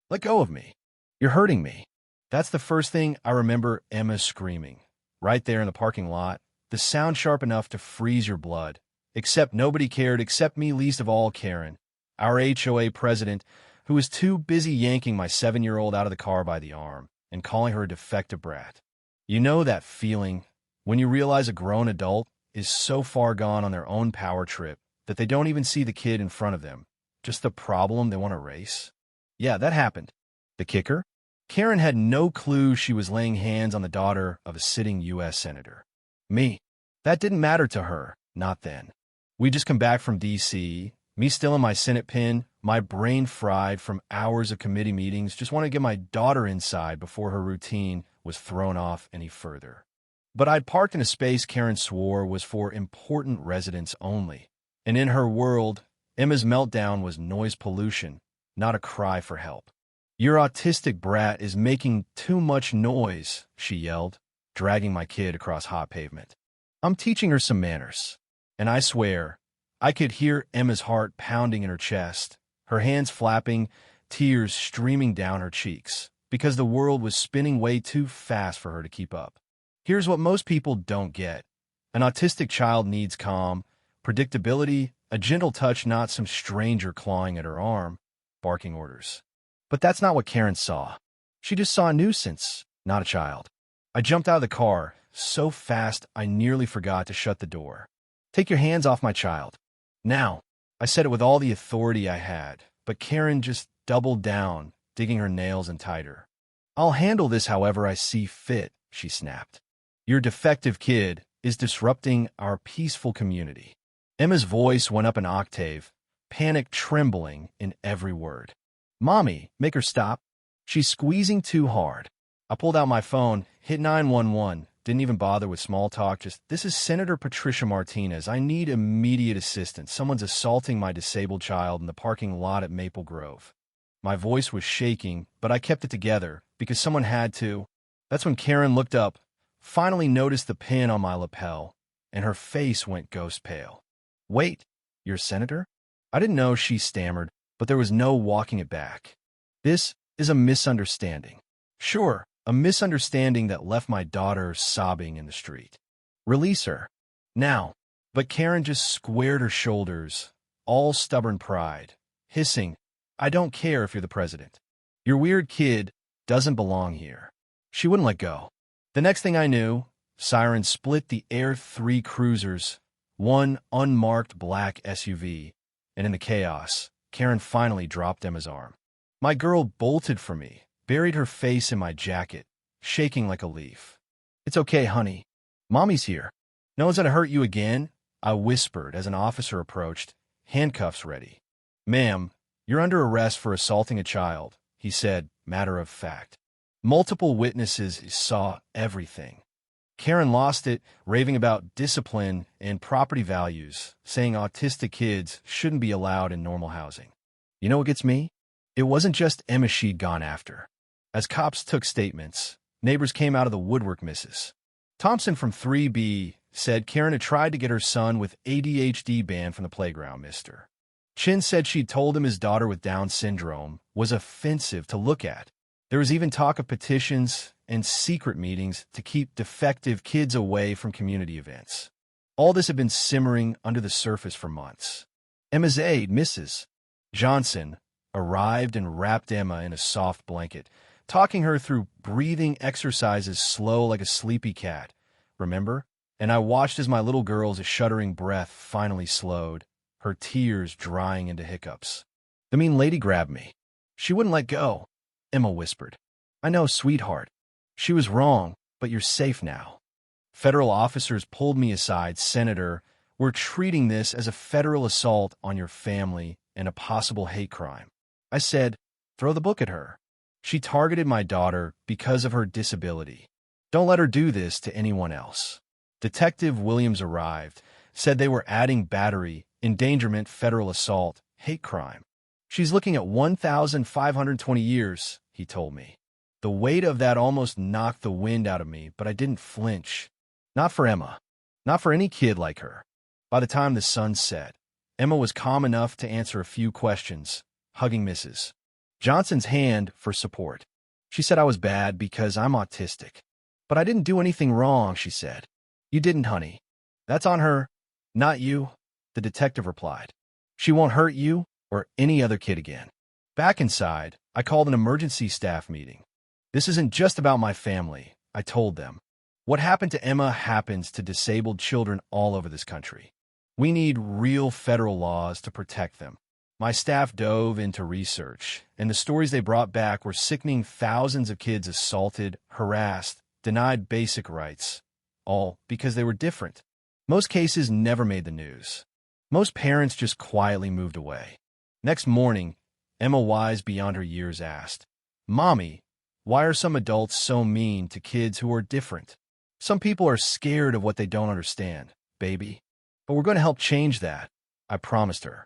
Let go of me. You're hurting me. That's the first thing I remember Emma screaming. Right there in the parking lot, the sound sharp enough to freeze your blood. Except nobody cared except me, least of all Karen, our HOA president, who was too busy yanking my 7-year-old out of the car by the arm and calling her a defective brat. You know that feeling when you realize a grown adult is so far gone on their own power trip that they don't even see the kid in front of them, just the problem they want to erase? Yeah, that happened. The kicker? Karen had no clue she was laying hands on the daughter of a sitting U.S. senator. Me. That didn't matter to her, not then. We just come back from D.C., me still in my Senate pin, my brain fried from hours of committee meetings, just wanted to get my daughter inside before her routine was thrown off any further. But I'd parked in a space Karen swore was for important residents only. And in her world, Emma's meltdown was noise pollution, not a cry for help. Your autistic brat is making too much noise, she yelled, dragging my kid across hot pavement. I'm teaching her some manners. And I swear, I could hear Emma's heart pounding in her chest, her hands flapping, tears streaming down her cheeks, because the world was spinning way too fast for her to keep up. Here's what most people don't get. An autistic child needs calm, predictability, a gentle touch, not some stranger clawing at her arm, barking orders. But that's not what Karen saw. She just saw a nuisance, not a child. I jumped out of the car, so fast I nearly forgot to shut the door. Take your hands off my child. Now, I said it with all the authority I had, but Karen just doubled down, digging her nails in tighter. I'll handle this however I see fit, she snapped. Your defective kid is disrupting our peaceful community. Emma's voice went up an octave, panic trembling in every word. Mommy, make her stop. She's squeezing too hard. I pulled out my phone, hit 911, didn't even bother with small talk, just, this is Senator Patricia Martinez. I need immediate assistance. Someone's assaulting my disabled child in the parking lot at Maple Grove. My voice was shaking, but I kept it together, because someone had to. That's when Karen looked up, finally noticed the pin on my lapel, and her face went ghost pale. Wait, you're a senator? I didn't know, she stammered, but there was no walking it back. This is a misunderstanding. Sure, a misunderstanding that left my daughter sobbing in the street. Release her. Now. But Karen just squared her shoulders, all stubborn pride, hissing, I don't care if you're the president. Your weird kid doesn't belong here. She wouldn't let go. The next thing I knew, sirens split the Air 3 cruisers, one unmarked black SUV, and in the chaos, Karen finally dropped Emma's arm. My girl bolted for me, buried her face in my jacket, shaking like a leaf. It's okay, honey. Mommy's here. No one's gonna hurt you again, I whispered as an officer approached, handcuffs ready. Ma'am, you're under arrest for assaulting a child, he said, matter of fact. Multiple witnesses saw everything. Karen lost it, raving about discipline and property values, saying autistic kids shouldn't be allowed in normal housing. You know what gets me? It wasn't just Emma she'd gone after. As cops took statements, neighbors came out of the woodwork. Mrs. Thompson from 3B said Karen had tried to get her son with ADHD banned from the playground. Mr. Chin said she'd told him his daughter with Down syndrome was offensive to look at. There was even talk of petitions and secret meetings to keep defective kids away from community events. All this had been simmering under the surface for months. Emma's aide, Mrs. Johnson, arrived and wrapped Emma in a soft blanket, talking her through breathing exercises slow like a sleepy cat. Remember? And I watched as my little girl's shuddering breath finally slowed, her tears drying into hiccups. The mean lady grabbed me. She wouldn't let go, Emma whispered. I know, sweetheart. She was wrong, but you're safe now. Federal officers pulled me aside. Senator, we're treating this as a federal assault on your family and a possible hate crime. I said, throw the book at her. She targeted my daughter because of her disability. Don't let her do this to anyone else. Detective Williams arrived, said they were adding battery, endangerment, federal assault, hate crime. She's looking at 1,520 years, he told me. The weight of that almost knocked the wind out of me, but I didn't flinch. Not for Emma. Not for any kid like her. By the time the sun set, Emma was calm enough to answer a few questions, hugging Mrs. Johnson's hand for support. She said I was bad because I'm autistic. But I didn't do anything wrong, she said. You didn't, honey. That's on her, not you, the detective replied. She won't hurt you or any other kid again. Back inside, I called an emergency staff meeting. This isn't just about my family, I told them. What happened to Emma happens to disabled children all over this country. We need real federal laws to protect them. My staff dove into research, and the stories they brought back were sickening. Thousands of kids assaulted, harassed, denied basic rights, all because they were different. Most cases never made the news. Most parents just quietly moved away. Next morning, Emma, wise beyond her years, asked, "Mommy, why are some adults so mean to kids who are different? Some people are scared of what they don't understand, baby. But we're going to help change that," I promised her.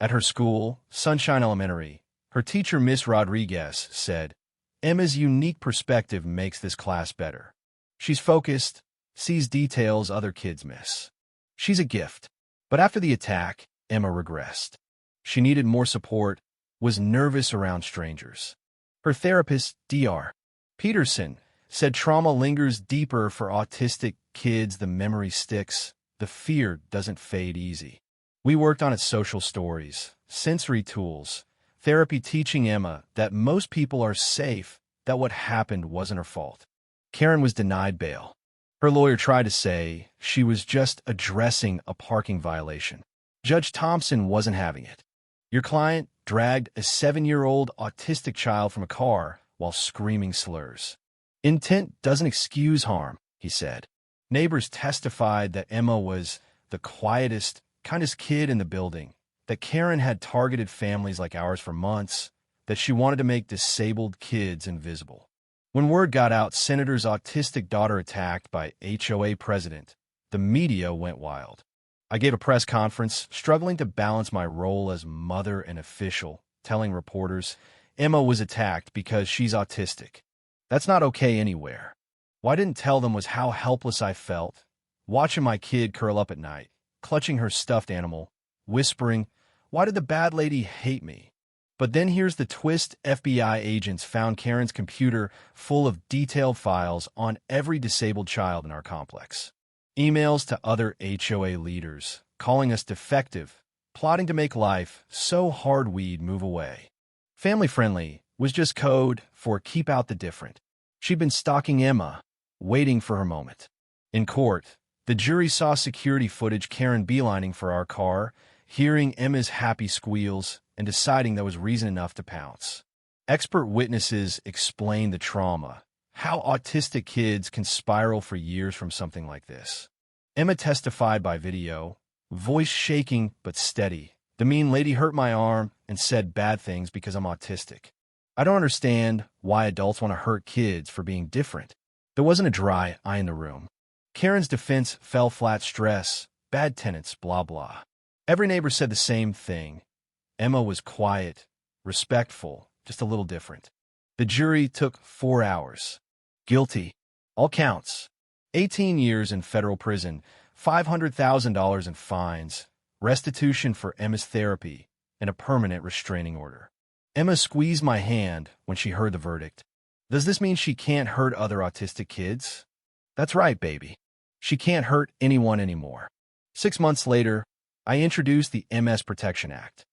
At her school, Sunshine Elementary, her teacher, Miss Rodriguez, said, "Emma's unique perspective makes this class better. She's focused, sees details other kids miss. She's a gift." But after the attack, Emma regressed. She needed more support, was nervous around strangers. Her therapist, Dr. Peterson, said trauma lingers deeper for autistic kids. The memory sticks. The fear doesn't fade easy. We worked on its social stories, sensory tools, therapy, teaching Emma that most people are safe, that what happened wasn't her fault. Karen was denied bail. Her lawyer tried to say she was just addressing a parking violation. Judge Thompson wasn't having it. Your client dragged a 7-year-old autistic child from a car while screaming slurs. Intent doesn't excuse harm, he said. Neighbors testified that Emma was the quietest, kindest kid in the building, that Karen had targeted families like ours for months, that she wanted to make disabled kids invisible. When word got out Senator's autistic daughter attacked by HOA president, the media went wild. I gave a press conference, struggling to balance my role as mother and official, telling reporters, Emma was attacked because she's autistic. That's not okay anywhere. What I didn't tell them was how helpless I felt, watching my kid curl up at night, clutching her stuffed animal, whispering, "Why did the bad lady hate me?" But then here's the twist. FBI agents found Karen's computer full of detailed files on every disabled child in our complex. Emails to other HOA leaders, calling us defective, plotting to make life so hard we'd move away. Family-friendly was just code for keep out the different. She'd been stalking Emma, waiting for her moment. In court, the jury saw security footage Karen beelining for our car, hearing Emma's happy squeals, and deciding that was reason enough to pounce. Expert witnesses explained the trauma, how autistic kids can spiral for years from something like this. Emma testified by video, voice shaking but steady. "The mean lady hurt my arm and said bad things because I'm autistic. I don't understand why adults want to hurt kids for being different." There wasn't a dry eye in the room. Karen's defense fell flat. Stress, bad tenants, blah blah. Every neighbor said the same thing. Emma was quiet, respectful, just a little different. The jury took 4 hours. Guilty. All counts. 18 years in federal prison, $500,000 in fines, restitution for Emma's therapy, and a permanent restraining order. Emma squeezed my hand when she heard the verdict. Does this mean she can't hurt other autistic kids? That's right, baby. She can't hurt anyone anymore. 6 months later, I introduced the MS Protection Act.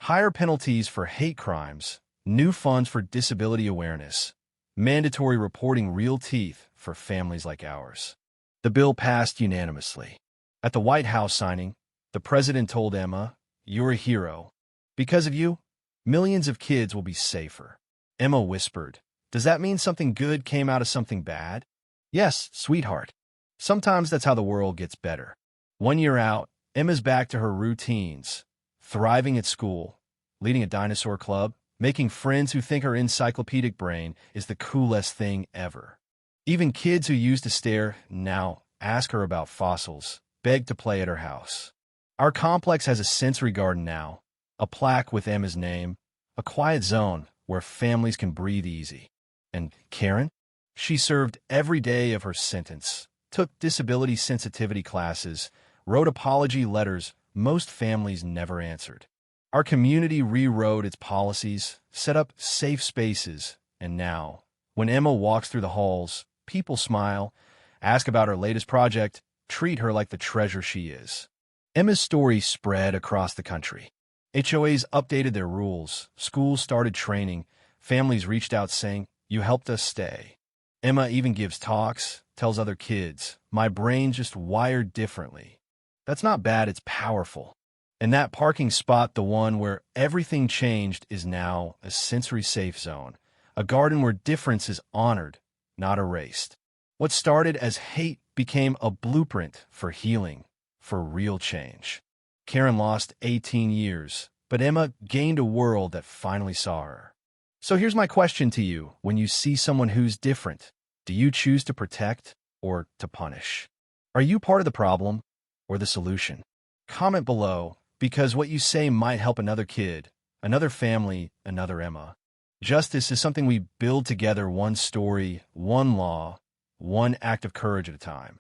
Higher penalties for hate crimes, new funds for disability awareness, mandatory reporting, real teeth for families like ours. The bill passed unanimously. At the White House signing, the president told Emma, "You're a hero. Because of you, millions of kids will be safer." Emma whispered, "Does that mean something good came out of something bad?" "Yes, sweetheart. Sometimes that's how the world gets better." 1 year out, Emma's back to her routines, thriving at school, leading a dinosaur club, making friends who think her encyclopedic brain is the coolest thing ever. Even kids who used to stare now ask her about fossils, beg to play at her house. Our complex has a sensory garden now, a plaque with Emma's name, a quiet zone where families can breathe easy. And Karen? She served every day of her sentence, took disability sensitivity classes, wrote apology letters most families never answered. Our community rewrote its policies, set up safe spaces, and now, when Emma walks through the halls, people smile, ask about her latest project, treat her like the treasure she is. Emma's story spread across the country. HOAs updated their rules, schools started training, families reached out saying, "You helped us stay." Emma even gives talks, tells other kids, "My brain just wired differently." That's not bad, it's powerful. And that parking spot, the one where everything changed, is now a sensory-safe zone, a garden where difference is honored, not erased. What started as hate became a blueprint for healing, for real change. Karen lost 18 years, but Emma gained a world that finally saw her. So here's my question to you. When you see someone who's different, do you choose to protect or to punish? Are you part of the problem or the solution? Comment below, because what you say might help another kid, another family, another Emma. Justice is something we build together, one story, one law, one act of courage at a time.